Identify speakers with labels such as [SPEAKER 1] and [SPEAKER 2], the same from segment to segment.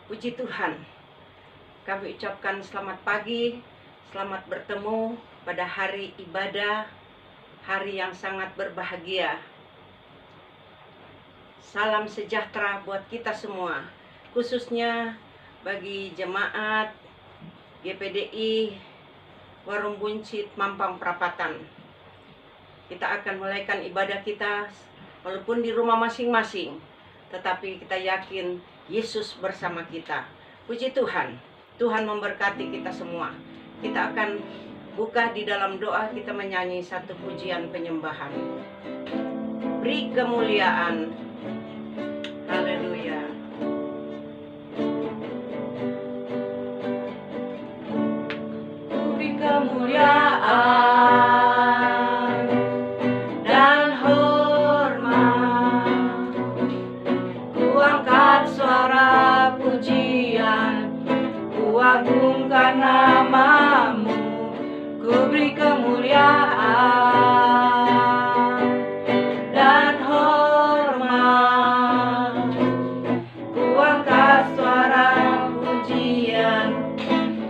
[SPEAKER 1] Puji Tuhan, kami ucapkan selamat pagi, selamat bertemu pada hari ibadah, hari yang sangat berbahagia. Salam sejahtera buat kita semua, khususnya bagi jemaat GPDI Warung Buncit Mampang Perapatan. Kita akan mulaikan ibadah kita walaupun di rumah masing-masing, tetapi kita yakin Yesus bersama kita. Puji Tuhan, Tuhan memberkati kita semua. Kita akan buka di dalam doa, kita menyanyi satu pujian penyembahan. Beri kemuliaan. Haleluya. Beri kemuliaan dan hormat. Ku angkat suara pujian, ku agungkan namamu. Ku beri kemuliaan dan hormat. Ku angkat suara pujian,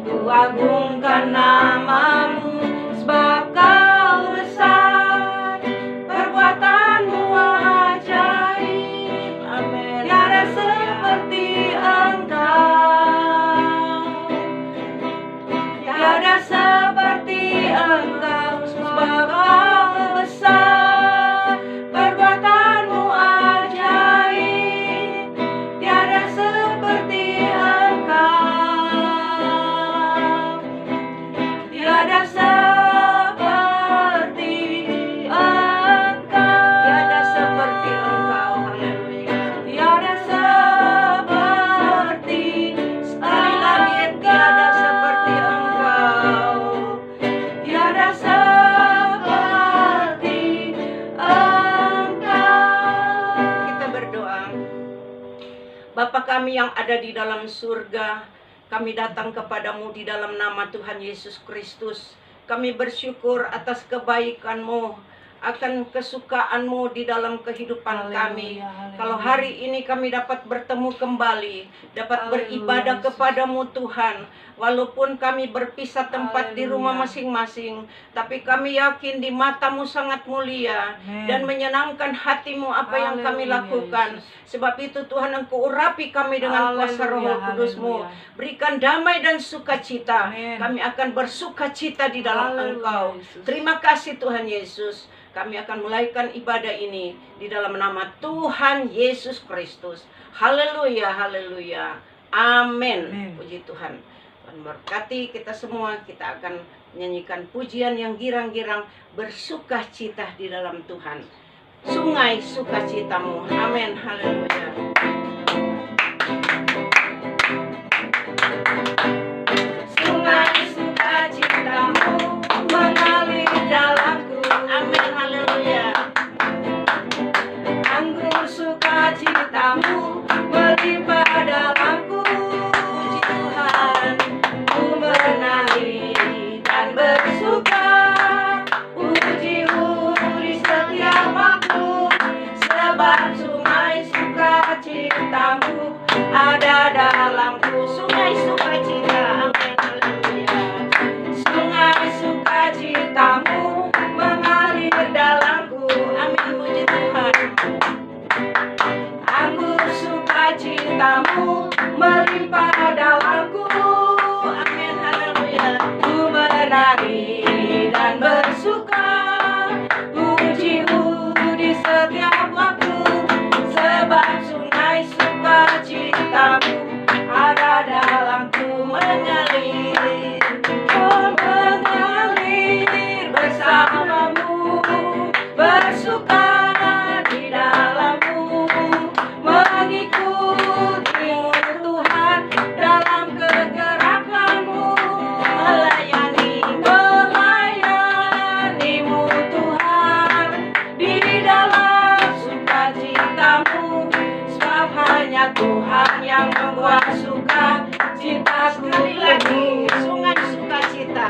[SPEAKER 1] ku agungkan namamu. Sebab kau besar, perbuatanmu ajaib. Amin. Tiada seperti Engkau, tiada seperti Engkau. Sebab kau besar, perbuatanmu ajaib. Tiada seperti Engkau, tiada seperti Engkau, tiada seperti Engkau. Haleluya. Tiada seperti, sekali lagi, tiada seperti Engkau, tiada seperti Engkau. Kita berdoa. Bapa kami yang ada di dalam surga, kami datang kepadamu di dalam nama Tuhan Yesus Kristus. Kami bersyukur atas kebaikan-Mu, akan kesukaan-Mu di dalam kehidupan kami. Kalau hari ini kami dapat bertemu kembali, dapat beribadah kepadamu Tuhan, walaupun kami berpisah tempat di rumah masing-masing, tapi kami yakin di mata-Mu sangat mulia dan menyenangkan hati-Mu apa yang kami lakukan. Sebab itu Tuhan, Engkau urapi kami dengan kuasa Roh Kudus-Mu. Berikan damai dan sukacita. Kami akan bersukacita di dalam Engkau. Terima kasih Tuhan Yesus. Kami akan mulaikan ibadah ini di dalam nama Tuhan Yesus Kristus. Haleluya, haleluya. Amin. Puji Tuhan. Tuhan berkati kita semua. Kita akan menyanyikan pujian yang girang-girang, bersukacita di dalam Tuhan. Sungai sukacitamu. Amin. Haleluya. Sungai sukacitamu mengalir dalamku. Amin. Haleluya. Anggur sukacitamu melimpah dalamku. Puji Tuhan. Ku menari dan bersuka, puji-Mu di setiap waktu. Sebab sungai sukacitamu ada dalamku. Sungai sukacita. Amin. Haleluya. Sungai sukacitamu mengalir dalamku. Amin. Puji Tuhan. Anggur sukacitamu melimpah dalamku. Amin. Haleluya. Ku menari dan bersuka, puji-Mu di setiap waktu. Sebab sungai sukacitamu ada dalamku. Mengalir, oh mengalir bersamamu, bersuka di dalammu, mengikutimu Tuhan dalam kegerakanmu, melayanimu Tuhan di dalam sukacitamu. Sebab hanya Tuhan yang membuat sukacita. Sekali lagi, sungai sukacita.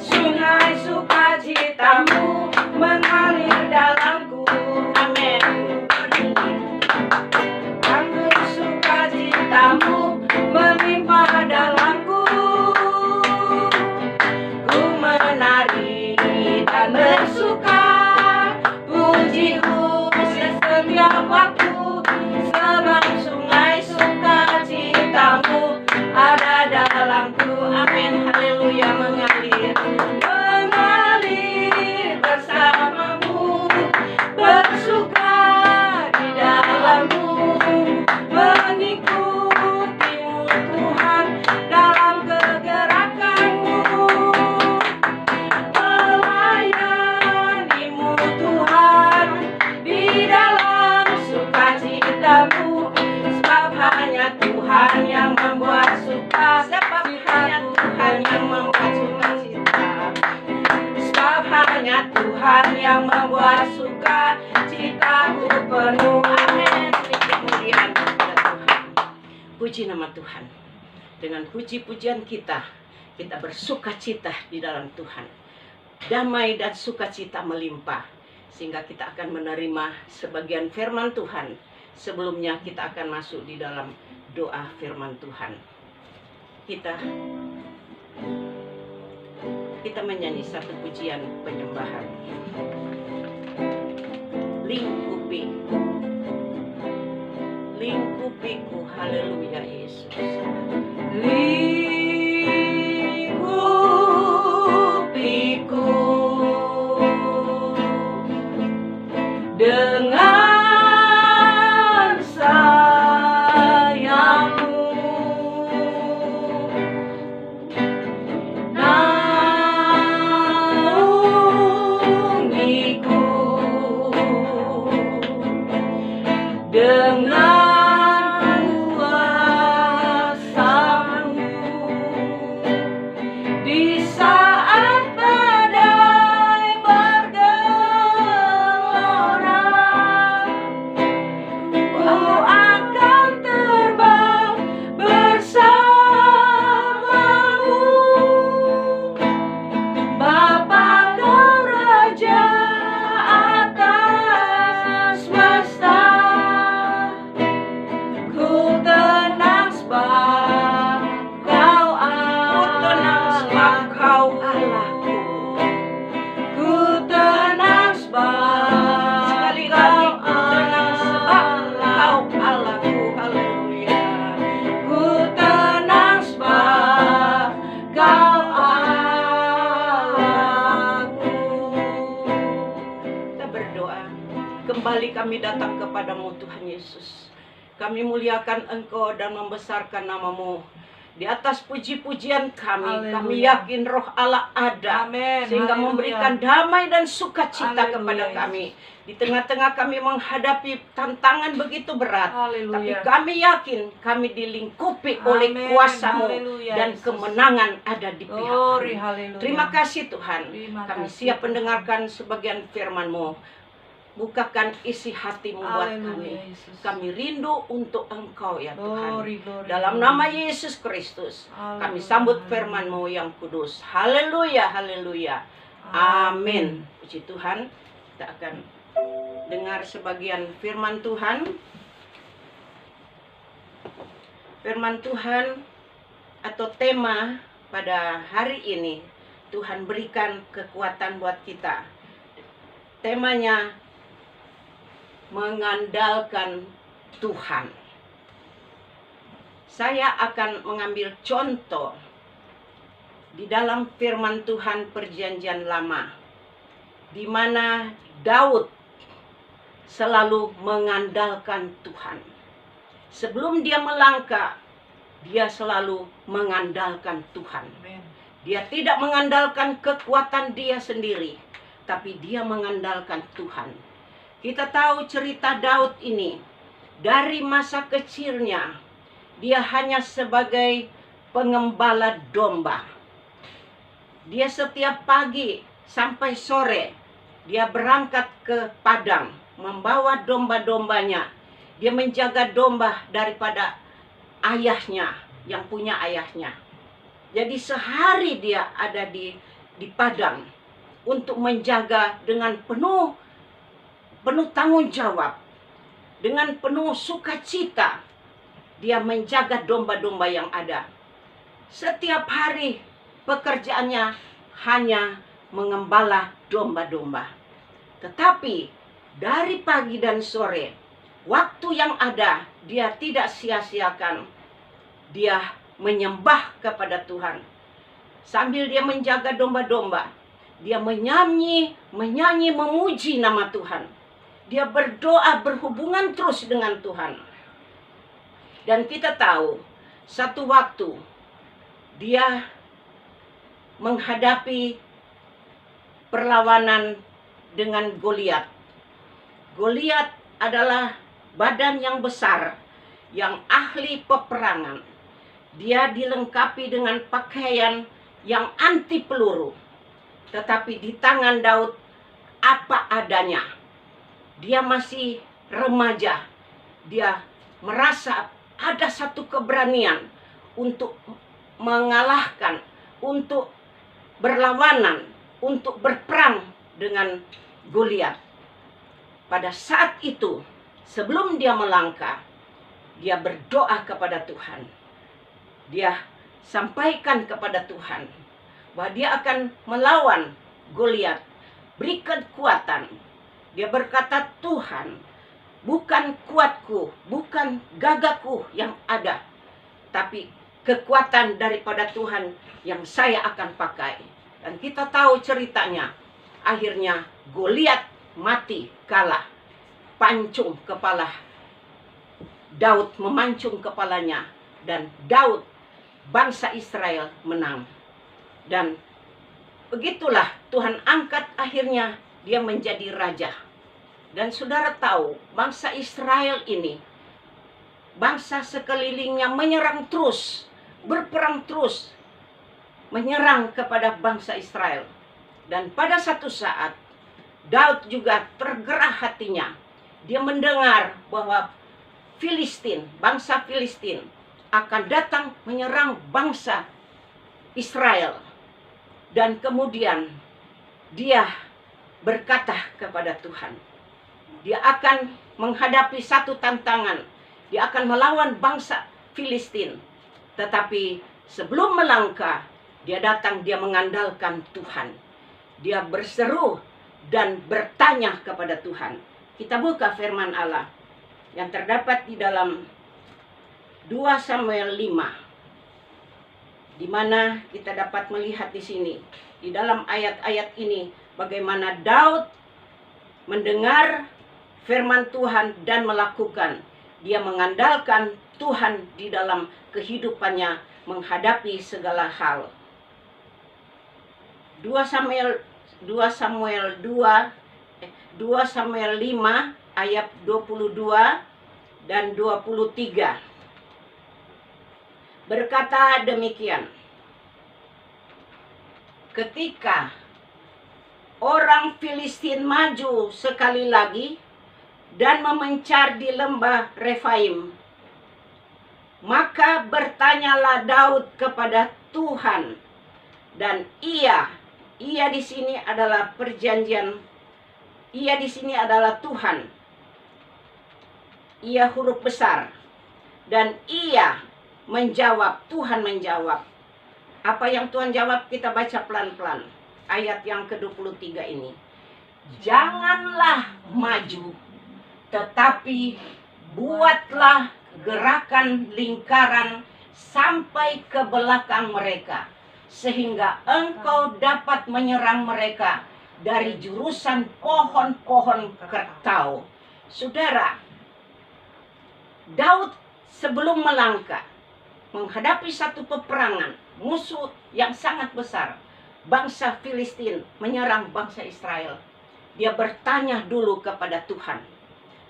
[SPEAKER 1] Sungai sukacitamu mengalir dalamku. Amin. Anggur sukacita sukacitamu melimpah dalamku. Ku menari dan bersuka, pujimu setiap waktu, sebab sungai sukacitamu ada dalamku. Amin, haleluya. Mengalir bersamamu, bersuka di dalammu, mengikutimu Tuhan dalam kegerakanmu, melayanimu Tuhan di dalam sukacitamu, sebab hanya Tuhan yang membuat suka, sebab hanya Tuhan yang membuat sukacita, sebab hanya Tuhan yang membuat suka citaku penuh. Amin. Kemuliaan kepada Tuhan. Puji nama Tuhan. Dengan puji-pujian kita bersuka cita di dalam Tuhan. Damai dan sukacita melimpah, sehingga kita akan menerima sebagian firman Tuhan. Sebelumnya kita akan masuk di dalam doa firman Tuhan. Kita menyanyi satu pujian penyembahan. Lingkupiku, haleluya Yesus. Lingkupiku dengan sayapmu, naungiku dengan kuasa-Mu di saat badai bergelora. Ku akan terbang bersama-Mu, Bapa Kau Raja atas semesta. Ku tenang sebab Kau Allahku. Ku tenang sebab sekali lagi, ku tenang sebab Kau Allahku. Haleluya. Ku tenang sebab Kau Allahku. Kita berdoa. Kembali kami datang kepadamu Tuhan Yesus. Kami muliakan Engkau dan membesarkan nama-Mu. Di atas puji-pujian kami,
[SPEAKER 2] Haleluya.
[SPEAKER 1] kami yakin Roh Allah ada,
[SPEAKER 2] Amin.
[SPEAKER 1] sehingga
[SPEAKER 2] Haleluya.
[SPEAKER 1] memberikan damai dan sukacita
[SPEAKER 2] Haleluya,
[SPEAKER 1] kepada
[SPEAKER 2] Yesus.
[SPEAKER 1] kami. Di tengah-tengah kami menghadapi tantangan begitu berat,
[SPEAKER 2] Haleluya.
[SPEAKER 1] tapi kami yakin kami dilingkupi oleh
[SPEAKER 2] Amin.
[SPEAKER 1] kuasa-Mu,
[SPEAKER 2] Haleluya,
[SPEAKER 1] dan
[SPEAKER 2] Yesus.
[SPEAKER 1] kemenangan ada di pihak
[SPEAKER 2] Glory,
[SPEAKER 1] kami.
[SPEAKER 2] haleluya.
[SPEAKER 1] Terima kasih Tuhan.
[SPEAKER 2] Terima
[SPEAKER 1] Kami
[SPEAKER 2] kasih,
[SPEAKER 1] siap
[SPEAKER 2] Tuhan.
[SPEAKER 1] mendengarkan sebagian firman-Mu. Bukakan isi hati-Mu buat
[SPEAKER 2] Haleluya,
[SPEAKER 1] kami.
[SPEAKER 2] Yesus.
[SPEAKER 1] Kami rindu untuk Engkau ya Tuhan.
[SPEAKER 2] Glory, glory,
[SPEAKER 1] Dalam
[SPEAKER 2] glory.
[SPEAKER 1] nama Yesus Kristus, kami
[SPEAKER 2] Haleluya,
[SPEAKER 1] sambut
[SPEAKER 2] haleluya.
[SPEAKER 1] firman-Mu yang kudus. Haleluya, haleluya. Amin. Puji Tuhan. Kita akan dengar sebagian firman Tuhan. Firman Tuhan atau tema pada hari ini, Tuhan berikan kekuatan buat kita. Temanya mengandalkan Tuhan. Saya akan mengambil contoh di dalam firman Tuhan Perjanjian Lama, di mana Daud selalu mengandalkan Tuhan. Sebelum dia melangkah, dia selalu mengandalkan Tuhan.
[SPEAKER 2] Amin.
[SPEAKER 1] Dia tidak mengandalkan kekuatan dia sendiri, tapi dia mengandalkan Tuhan. Kita tahu cerita Daud ini. Dari masa kecilnya, dia hanya sebagai pengembala domba. Dia setiap pagi sampai sore, dia berangkat ke padang, membawa domba-dombanya. Dia menjaga domba daripada ayahnya, yang punya ayahnya. Jadi sehari dia ada di padang untuk menjaga dengan penuh tanggung jawab, dengan penuh sukacita. dia menjaga domba-domba yang ada. Setiap hari pekerjaannya hanya mengembala domba-domba. Tetapi dari pagi dan sore, waktu yang ada, dia tidak sia-siakan. Dia menyembah kepada Tuhan. Sambil dia menjaga domba-domba, dia menyanyi, memuji nama Tuhan. Dia berdoa, berhubungan terus dengan Tuhan. Dan kita tahu, satu waktu dia menghadapi perlawanan dengan Goliat. Goliat adalah badan yang besar, yang ahli peperangan. Dia dilengkapi dengan pakaian yang anti peluru. Tetapi di tangan Daud apa adanya. Dia masih remaja. Dia merasa ada satu keberanian untuk mengalahkan, untuk berlawanan, untuk berperang dengan Goliat. Pada saat itu, sebelum dia melangkah, dia berdoa kepada Tuhan. Dia sampaikan kepada Tuhan bahwa dia akan melawan Goliat. Beri kekuatan. Dia berkata, Tuhan, bukan kuatku, bukan gagahku yang ada, tapi kekuatan daripada Tuhan yang saya akan pakai. Dan kita tahu ceritanya. Akhirnya Goliat mati, kalah. Pancung kepala. Daud memancung kepalanya. Dan Daud, bangsa Israel, menang. Dan begitulah Tuhan angkat akhirnya dia menjadi raja. Dan saudara tahu, bangsa Israel ini, bangsa sekelilingnya menyerang terus, berperang terus, menyerang kepada bangsa Israel. Dan pada satu saat, Daud juga tergerak hatinya. Dia mendengar bahwa Filistin, bangsa Filistin, akan datang menyerang bangsa Israel. Dan kemudian dia berkata kepada Tuhan, dia akan menghadapi satu tantangan. Dia akan melawan bangsa Filistin. Tetapi sebelum melangkah, dia datang, dia mengandalkan Tuhan. Dia berseru dan bertanya kepada Tuhan. Kita buka firman Allah yang terdapat di dalam 2 Samuel 5. Di mana kita dapat melihat di sini, di dalam ayat-ayat ini, bagaimana Daud mendengar firman Tuhan dan melakukan. Dia mengandalkan Tuhan di dalam kehidupannya menghadapi segala hal. 2 Samuel 5 ayat 22 dan 23. Berkata demikian, ketika orang Filistin maju sekali lagi dan memencar di lembah Refaim, maka bertanyalah Daud kepada Tuhan. Dan ia di sini adalah perjanjian, ia di sini adalah Tuhan. Ia huruf besar. Dan ia menjawab, Tuhan menjawab. Apa yang Tuhan jawab kita baca pelan-pelan. Ayat yang ke-23 ini. Janganlah maju, tetapi buatlah gerakan lingkaran sampai ke belakang mereka, sehingga engkau dapat menyerang mereka dari jurusan pohon-pohon kertau. Saudara, Daud sebelum melangkah menghadapi satu peperangan, musuh yang sangat besar, bangsa Filistin menyerang bangsa Israel. Dia bertanya dulu kepada Tuhan.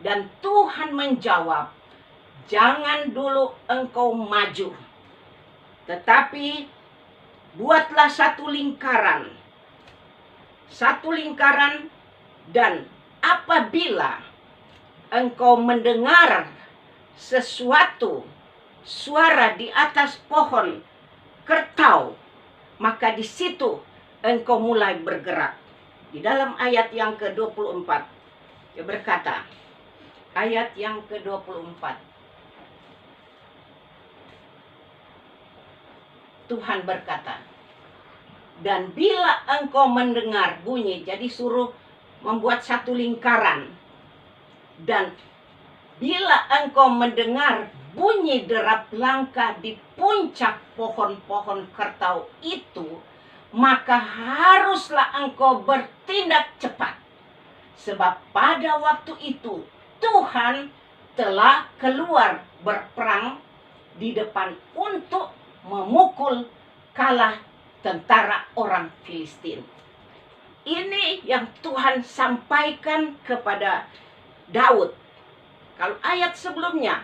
[SPEAKER 1] Dan Tuhan menjawab, jangan dulu engkau maju, tetapi buatlah satu lingkaran. Satu lingkaran, dan apabila engkau mendengar sesuatu suara di atas pohon kertau, maka di situ engkau mulai bergerak. Di dalam ayat yang ke-24, dia berkata, ayat yang ke-24, Tuhan berkata, dan bila engkau mendengar bunyi, jadi suruh membuat satu lingkaran. Dan bila engkau mendengar bunyi derap langkah di puncak pohon-pohon kertau itu, maka haruslah engkau bertindak cepat. Sebab pada waktu itu Tuhan telah keluar berperang di depan untuk memukul kalah tentara orang Filistin. Ini yang Tuhan sampaikan kepada Daud. Kalau ayat sebelumnya,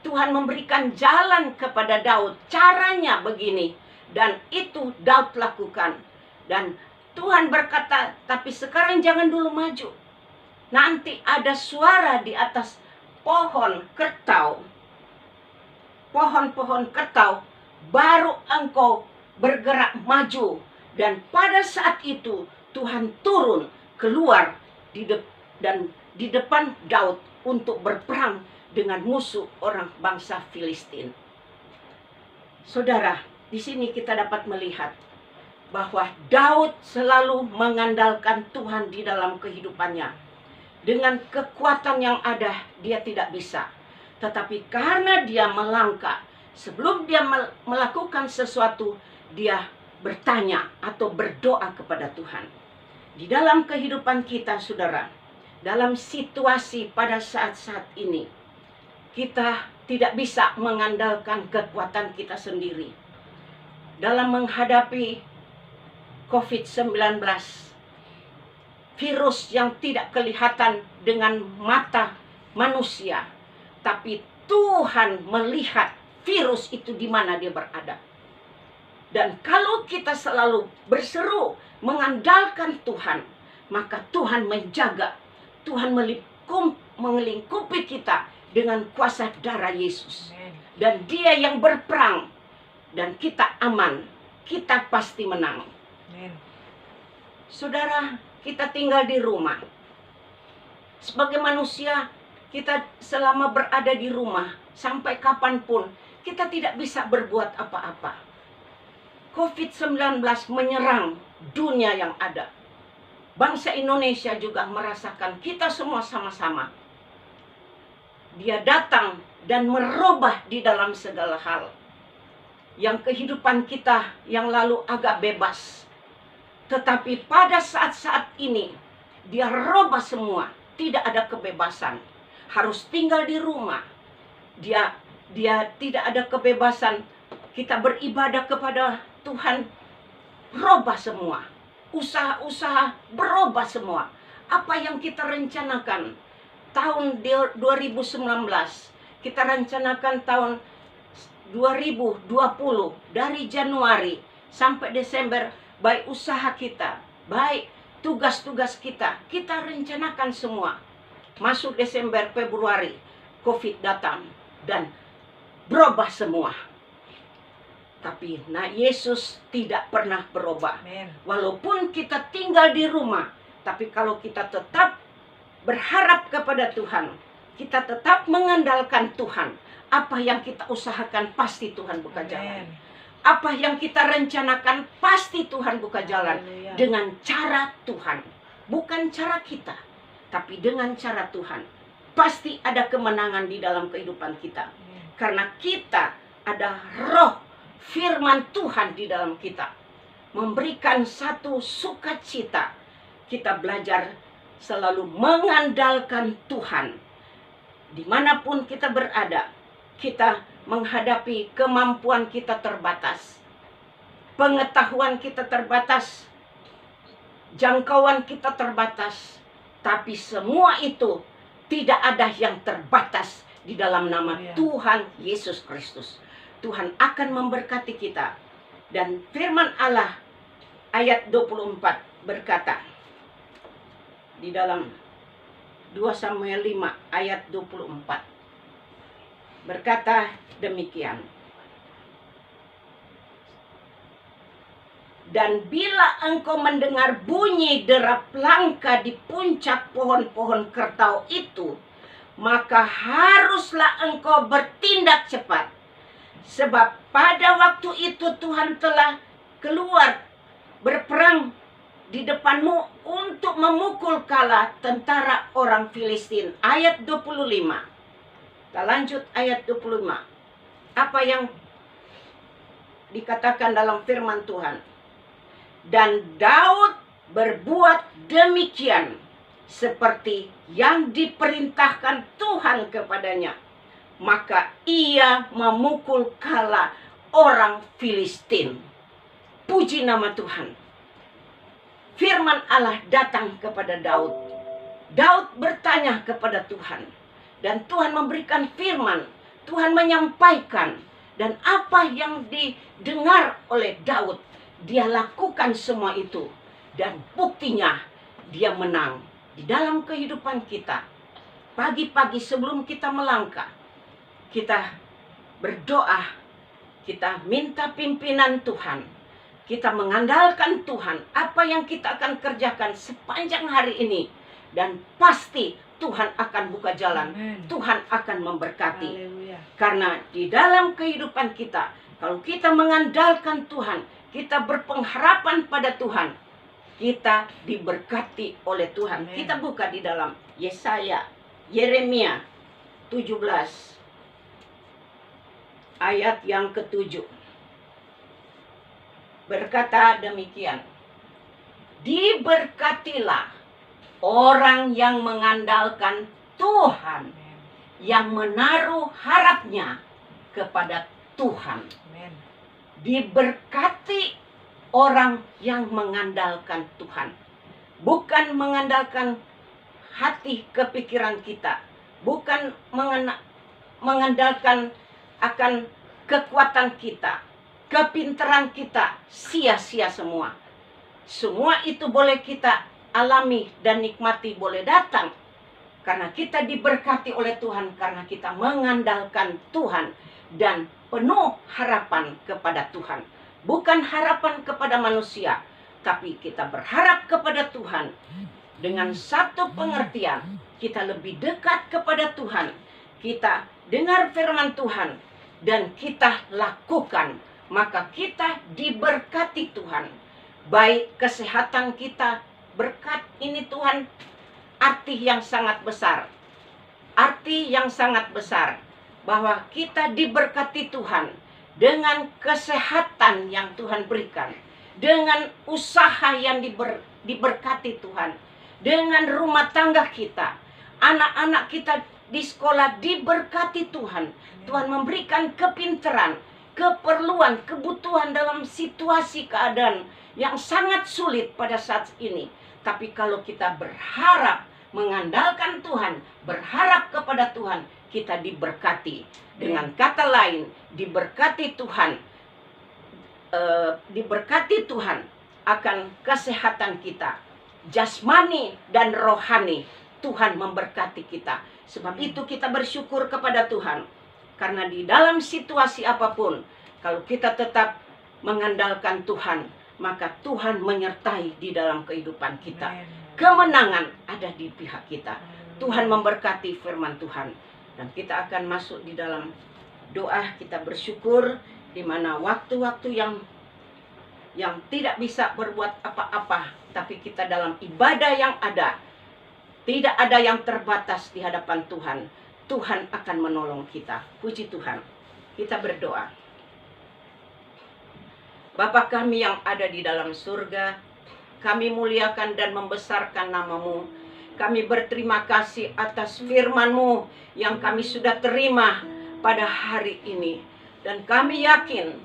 [SPEAKER 1] Tuhan memberikan jalan kepada Daud. Caranya begini. Dan itu Daud lakukan. Dan Tuhan berkata, tapi sekarang jangan dulu maju. Nanti ada suara di atas pohon kertau. Pohon-pohon kertau, baru engkau bergerak maju. Dan pada saat itu Tuhan turun keluar di depan Daud untuk berperang dengan musuh orang bangsa Filistin. Saudara, di sini kita dapat melihat bahwa Daud selalu mengandalkan Tuhan di dalam kehidupannya. Dengan kekuatan yang ada, dia tidak bisa. Tetapi karena dia melangkah, sebelum dia melakukan sesuatu, dia bertanya atau berdoa kepada Tuhan. Di dalam kehidupan kita, saudara, dalam situasi pada saat-saat ini, kita tidak bisa mengandalkan kekuatan kita sendiri. Dalam menghadapi COVID-19, virus yang tidak kelihatan dengan mata manusia, tapi Tuhan melihat virus itu di mana dia berada. Dan kalau kita selalu berseru mengandalkan Tuhan, maka Tuhan menjaga, Tuhan melingkupi kita dengan kuasa darah Yesus. Dan dia yang berperang, dan kita aman, kita pasti menang. Saudara, kita tinggal di rumah. Sebagai manusia, kita selama berada di rumah, sampai kapanpun, kita tidak bisa berbuat apa-apa. COVID-19 menyerang dunia yang ada. Bangsa Indonesia juga merasakan, kita semua sama-sama. Dia datang dan merubah di dalam segala hal. Yang kehidupan kita yang lalu agak bebas. Tetapi pada saat-saat ini, dia rubah semua. Tidak ada kebebasan. Harus tinggal di rumah. Dia tidak ada kebebasan. Kita beribadah kepada Tuhan. Rubah semua. Usaha-usaha berubah semua. Apa yang kita rencanakan tahun 2019, kita rencanakan tahun 2020 dari Januari sampai Desember, baik usaha kita, baik tugas-tugas kita rencanakan semua. Masuk Desember, Februari, COVID datang dan berubah semua. Tapi Yesus tidak pernah berubah. Amen. Walaupun kita tinggal di rumah, tapi kalau kita tetap berharap kepada Tuhan, kita tetap mengandalkan Tuhan, apa yang kita usahakan pasti Tuhan buka jalan. Apa yang kita rencanakan pasti Tuhan buka jalan. Haleluya. Dengan cara Tuhan, bukan cara kita, tapi dengan cara Tuhan. Pasti ada kemenangan di dalam kehidupan kita. Karena kita ada roh firman Tuhan di dalam kita, memberikan satu sukacita. Kita belajar selalu mengandalkan Tuhan. Dimanapun kita berada, kita menghadapi kemampuan kita terbatas, pengetahuan kita terbatas, jangkauan kita terbatas. Tapi semua itu tidak ada yang terbatas di dalam nama Tuhan Yesus Kristus. Tuhan akan memberkati kita. Dan firman Allah ayat 24 berkata di dalam 2 Samuel 5 ayat 24 berkata demikian. Dan bila engkau mendengar bunyi derap langkah di puncak pohon-pohon kertau itu, maka haruslah engkau bertindak cepat. Sebab pada waktu itu Tuhan telah keluar berperang di depanmu untuk memukul kalah tentara orang Filistin. Ayat 25. Kita lanjut ayat 25. Apa yang dikatakan dalam firman Tuhan? Dan Daud berbuat demikian seperti yang diperintahkan Tuhan kepadanya. Maka ia memukul kalah orang Filistin. Puji nama Tuhan. Firman Allah datang kepada Daud. Daud bertanya kepada Tuhan. Dan Tuhan memberikan firman. Tuhan menyampaikan. Dan apa yang didengar oleh Daud, dia lakukan semua itu. Dan buktinya dia menang. Di dalam kehidupan kita, pagi-pagi sebelum kita melangkah, kita berdoa, kita minta pimpinan Tuhan, kita mengandalkan Tuhan, apa yang kita akan kerjakan sepanjang hari ini, dan pasti Tuhan akan buka jalan. Amen. Tuhan akan memberkati. Haleluya. Karena di dalam kehidupan kita, kalau kita mengandalkan Tuhan, kita berpengharapan pada Tuhan, kita diberkati oleh Tuhan. Amen. Kita buka di dalam Yeremia 17 ayat yang ke-7. Berkata demikian, diberkatilah orang yang mengandalkan Tuhan, yang menaruh harapnya kepada Tuhan. Diberkati orang yang mengandalkan Tuhan. Bukan mengandalkan hati kepikiran kita. Bukan mengandalkan akan kekuatan kita, kepintaran kita, sia-sia semua. Semua itu boleh kita alami dan nikmati, boleh datang. Karena kita diberkati oleh Tuhan, karena kita mengandalkan Tuhan dan penuh harapan kepada Tuhan. Bukan harapan kepada manusia, tapi kita berharap kepada Tuhan. Dengan satu pengertian, kita lebih dekat kepada Tuhan. Kita dengar firman Tuhan dan kita lakukan, maka kita diberkati Tuhan. Baik kesehatan kita, berkat ini Tuhan, arti yang sangat besar. Arti yang sangat besar bahwa kita diberkati Tuhan dengan kesehatan yang Tuhan berikan, dengan usaha yang diberkati Tuhan, dengan rumah tangga kita, anak-anak kita di sekolah diberkati Tuhan. Tuhan memberikan kepintaran, keperluan, kebutuhan dalam situasi keadaan yang sangat sulit pada saat ini. Tapi kalau kita berharap, mengandalkan Tuhan, berharap kepada Tuhan, kita diberkati. Dengan kata lain, diberkati Tuhan. Diberkati Tuhan akan kesehatan kita, jasmani dan rohani. Tuhan memberkati kita. Sebab itu kita bersyukur kepada Tuhan. Karena di dalam situasi apapun, kalau kita tetap mengandalkan Tuhan, maka Tuhan menyertai di dalam kehidupan kita. Kemenangan ada di pihak kita. Tuhan memberkati firman Tuhan. Dan kita akan masuk di dalam doa, kita bersyukur, di mana waktu-waktu yang tidak bisa berbuat apa-apa, tapi kita dalam ibadah yang ada, tidak ada yang terbatas di hadapan Tuhan. Tuhan akan menolong kita. Puji Tuhan. Kita berdoa. Bapa kami yang ada di dalam surga, kami muliakan dan membesarkan nama-Mu. Kami berterima kasih atas firman-Mu yang kami sudah terima pada hari ini. Dan kami yakin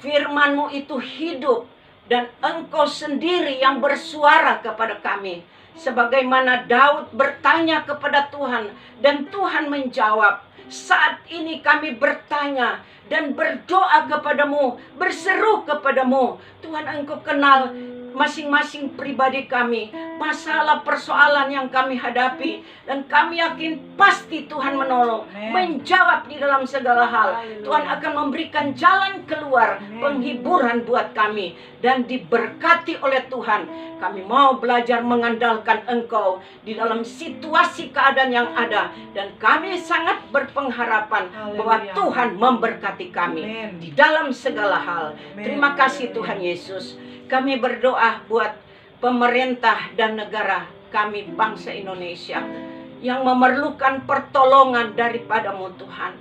[SPEAKER 1] firman-Mu itu hidup dan Engkau sendiri yang bersuara kepada kami. Sebagaimana Daud bertanya kepada Tuhan dan Tuhan menjawab. Saat ini kami bertanya dan berdoa kepadamu, berseru kepadamu. Tuhan, Engkau kenal masing-masing pribadi kami, masalah persoalan yang kami hadapi, dan kami yakin pasti Tuhan menolong, menjawab di dalam segala hal. Tuhan akan memberikan jalan keluar, penghiburan buat kami, dan diberkati oleh Tuhan. Kami mau belajar mengandalkan Engkau di dalam situasi keadaan yang ada, dan kami sangat berpengharapan bahwa Tuhan memberkati kami di dalam segala hal. Terima kasih Tuhan Yesus. Kami berdoa buat pemerintah dan negara kami, bangsa Indonesia, yang memerlukan pertolongan daripada-Mu Tuhan.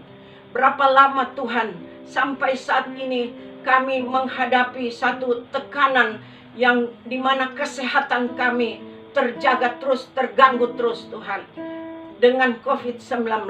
[SPEAKER 1] Berapa lama Tuhan sampai saat ini kami menghadapi satu tekanan yang dimana kesehatan kami terjaga terus, terganggu terus Tuhan, dengan COVID-19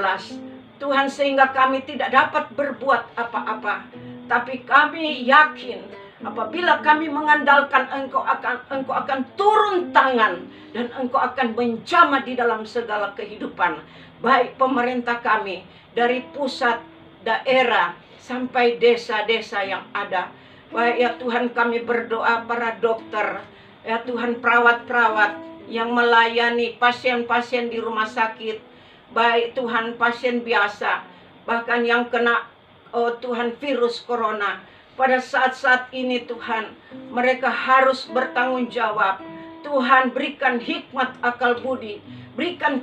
[SPEAKER 1] Tuhan, sehingga kami tidak dapat berbuat apa-apa. Tapi kami yakin apabila kami mengandalkan Engkau akan turun tangan, dan Engkau akan menjamah di dalam segala kehidupan, baik pemerintah kami dari pusat, daerah, sampai desa-desa yang ada. Baik ya Tuhan, kami berdoa para dokter, ya Tuhan, perawat-perawat yang melayani pasien-pasien di rumah sakit, baik Tuhan pasien biasa, bahkan yang kena Tuhan virus corona. Pada saat-saat ini Tuhan, mereka harus bertanggung jawab. Tuhan, berikan hikmat akal budi, berikan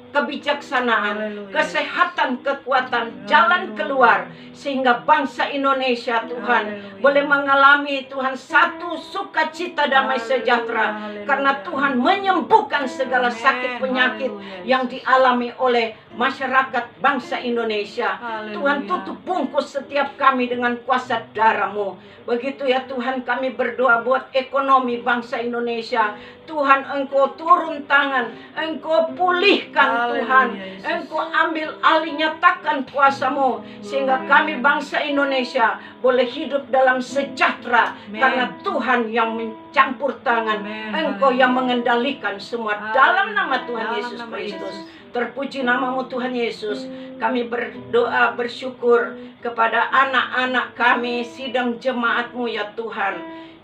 [SPEAKER 1] kebijaksanaan, kesehatan, kekuatan, jalan keluar, sehingga bangsa Indonesia Tuhan boleh mengalami Tuhan satu sukacita damai sejahtera, karena Tuhan menyembuhkan segala sakit penyakit yang dialami oleh masyarakat bangsa Indonesia. Tuhan, tutup bungkus setiap kami dengan kuasa darah-Mu. Begitu ya Tuhan, kami berdoa buat ekonomi bangsa Indonesia. Tuhan, Engkau turun tangan, Engkau pulihkan Tuhan, Engkau ambil alih, nyatakan kuasa-Mu, sehingga kami bangsa Indonesia boleh hidup dalam sejahtera, karena Tuhan yang mencampur tangan, Engkau yang mengendalikan semua, dalam nama Tuhan Yesus Kristus. Terpuji nama-Mu Tuhan Yesus. Kami berdoa bersyukur kepada anak-anak kami, sidang jemaat-Mu ya Tuhan,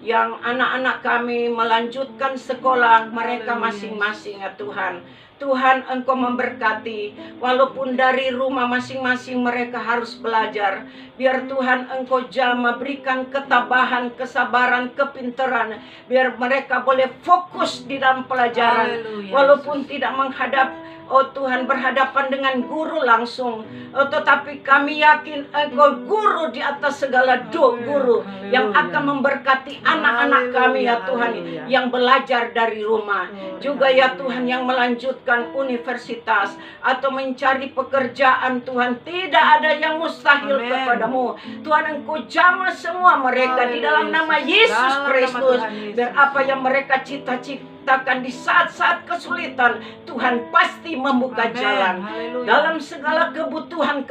[SPEAKER 1] yang anak-anak kami melanjutkan sekolah mereka masing-masing ya Tuhan. Tuhan, Engkau memberkati, walaupun dari rumah masing-masing mereka harus belajar. Biar Tuhan Engkau jamah, berikan ketabahan, kesabaran, kepintaran, biar mereka boleh fokus di dalam pelajaran. Walaupun tidak menghadap Tuhan, berhadapan dengan guru langsung, tetapi kami yakin Engkau guru di atas segala guru yang akan memberkati anak-anak kami ya Tuhan, yang belajar dari rumah. Juga ya Tuhan, yang melanjutkan universitas atau mencari pekerjaan Tuhan, tidak ada yang mustahil kepadamu Tuhan. Engkau jamah semua mereka di dalam nama Yesus Kristus. Biar apa yang mereka cita-citakan di saat-saat kesulitan, Tuhan pasti membuka jalan. Dalam segala kebutuhan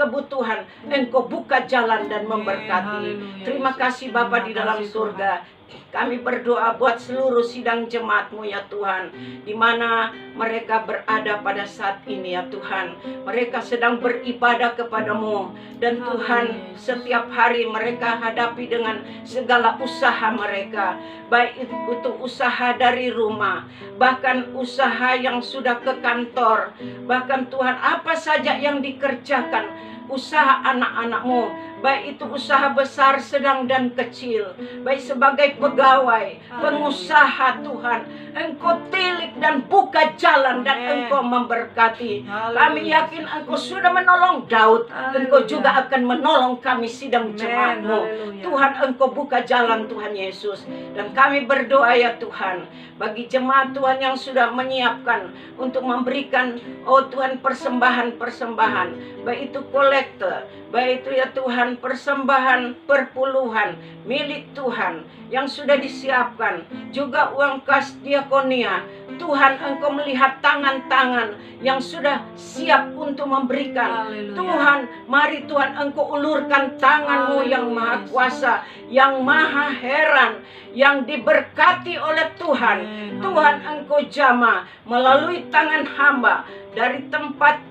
[SPEAKER 1] Engkau buka jalan dan memberkati. Terima kasih Bapa di dalam surga. Kami berdoa buat seluruh sidang jemaat-Mu ya Tuhan, di mana mereka berada pada saat ini ya Tuhan. Mereka sedang beribadah kepadamu, dan Tuhan, setiap hari mereka hadapi dengan segala usaha mereka, baik itu usaha dari rumah, bahkan usaha yang sudah ke kantor, bahkan Tuhan apa saja yang dikerjakan, usaha anak-anak-Mu, baik itu usaha besar, sedang, dan kecil, baik sebagai pegawai, pengusaha Tuhan, Engkau tilik dan buka jalan, dan Engkau memberkati. Kami yakin Engkau sudah menolong Daud, Engkau juga akan menolong kami sidang jemaat-Mu. Tuhan, Engkau buka jalan Tuhan Yesus. Dan kami berdoa ya Tuhan, bagi jemaat Tuhan yang sudah menyiapkan untuk memberikan Tuhan persembahan-persembahan, baik itu kolektor, baik itu ya Tuhan persembahan perpuluhan milik Tuhan yang sudah disiapkan, juga uang kas diakonia. Tuhan, Engkau melihat tangan-tangan yang sudah siap untuk memberikan. Tuhan, mari Tuhan Engkau ulurkan tangan-Mu yang maha kuasa, yang maha heran, yang diberkati oleh Tuhan. Tuhan, Engkau jamah melalui tangan hamba dari tempat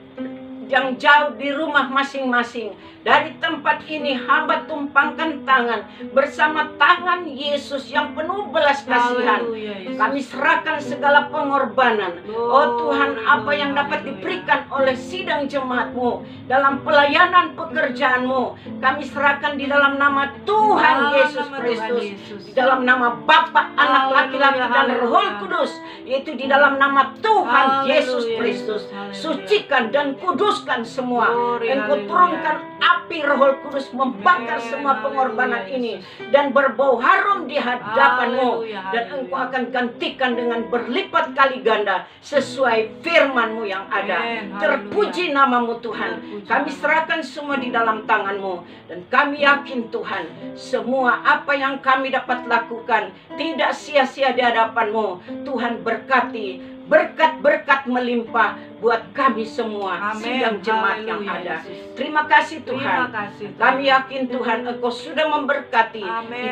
[SPEAKER 1] yang jauh di rumah masing-masing. Dari tempat ini hamba tumpangkan tangan bersama tangan Yesus yang penuh belas kasihan.
[SPEAKER 2] Haleluya, Yesus.
[SPEAKER 1] Kami serahkan segala pengorbanan. Oh Tuhan, apa yang dapat diberikan oleh sidang jemaat-Mu dalam pelayanan pekerjaan-Mu, kami serahkan di dalam nama Tuhan Yesus Kristus, di dalam nama Bapa, Anak, laki-laki dan Roh Kudus, yaitu di dalam nama Tuhan Yesus Kristus. Sucikan dan kuduskan semua. Engkau turunkan api Roh Kudus membakar semua pengorbanan ini dan berbau harum di hadapan-Mu, dan Engkau akan gantikan dengan berlipat kali ganda sesuai firman-Mu yang ada. Terpuji nama-Mu Tuhan. Kami serahkan semua di dalam tangan-Mu, dan kami yakin Tuhan, semua apa yang kami dapat lakukan tidak sia-sia di hadapan-Mu. Tuhan berkati, berkat-berkat melimpah buat kami semua, sidang jemaat yang ada. Terima kasih Tuhan. Kami yakin Tuhan, Engkau sudah memberkati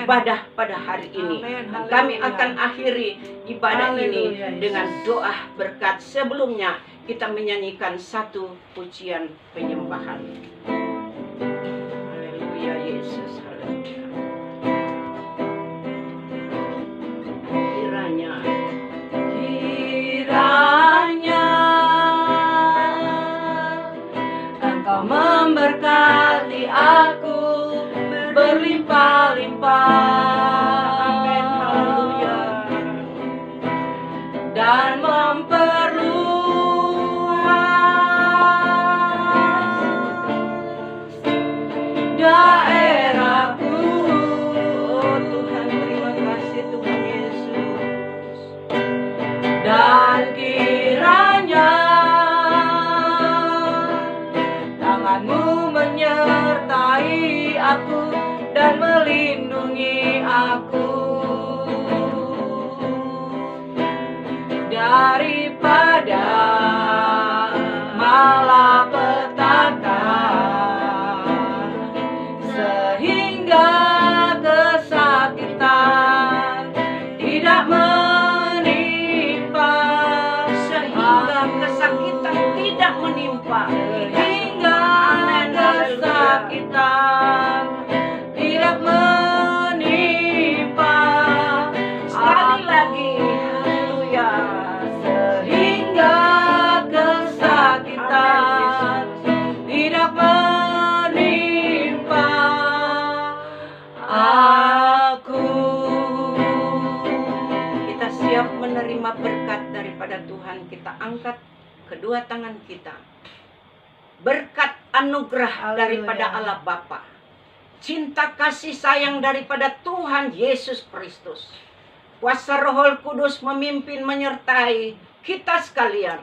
[SPEAKER 1] ibadah pada hari ini. Dan kami akan akhiri ibadah ini dengan doa berkat. Sebelumnya kita menyanyikan satu pujian penyembahan. Haleluya Yesus, haleluya.
[SPEAKER 2] Kiranya Engkau memberkati aku berlimpah-limpah.
[SPEAKER 1] Amin, haleluya.
[SPEAKER 2] Dan memperluas daerahku.
[SPEAKER 1] Oh Tuhan, terima kasih Tuhan Yesus.
[SPEAKER 2] Dan kiranya tangan-Mu menyertai aku dan melindungi aku daripada malapetaka, sehingga kesakitan tidak menimpa,
[SPEAKER 1] Sehingga kesakitan tidak menimpa.
[SPEAKER 2] sehingga kesakitan tidak menimpa.
[SPEAKER 1] Sekali lagi, haleluya.
[SPEAKER 2] Sehingga kesakitan tidak menimpa aku.
[SPEAKER 1] Kita siap menerima berkat daripada Tuhan. Kita angkat kedua tangan kita. Berkat anugerah daripada Allah Bapa, cinta kasih sayang daripada Tuhan Yesus Kristus, kuasa Roh Kudus memimpin menyertai kita sekalian.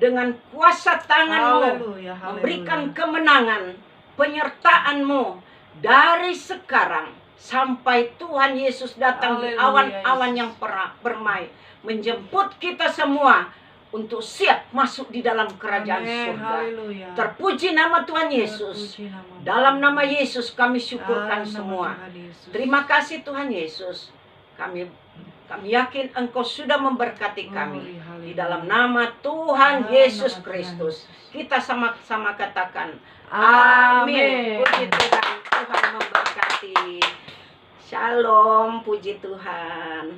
[SPEAKER 1] Dengan kuasa tangan-Mu memberikan kemenangan, penyertaan-Mu dari sekarang sampai Tuhan Yesus datang di awan-awan yang permai, menjemput kita semua untuk siap masuk di dalam kerajaan surga. Terpuji nama Tuhan Yesus. Dalam nama Yesus kami syukurkan semua. Terima kasih Tuhan Yesus. Kami yakin Engkau sudah memberkati kami. Di dalam nama Tuhan Yesus Kristus, kita sama-sama katakan amin. Puji Tuhan, Tuhan memberkati. Shalom, puji Tuhan.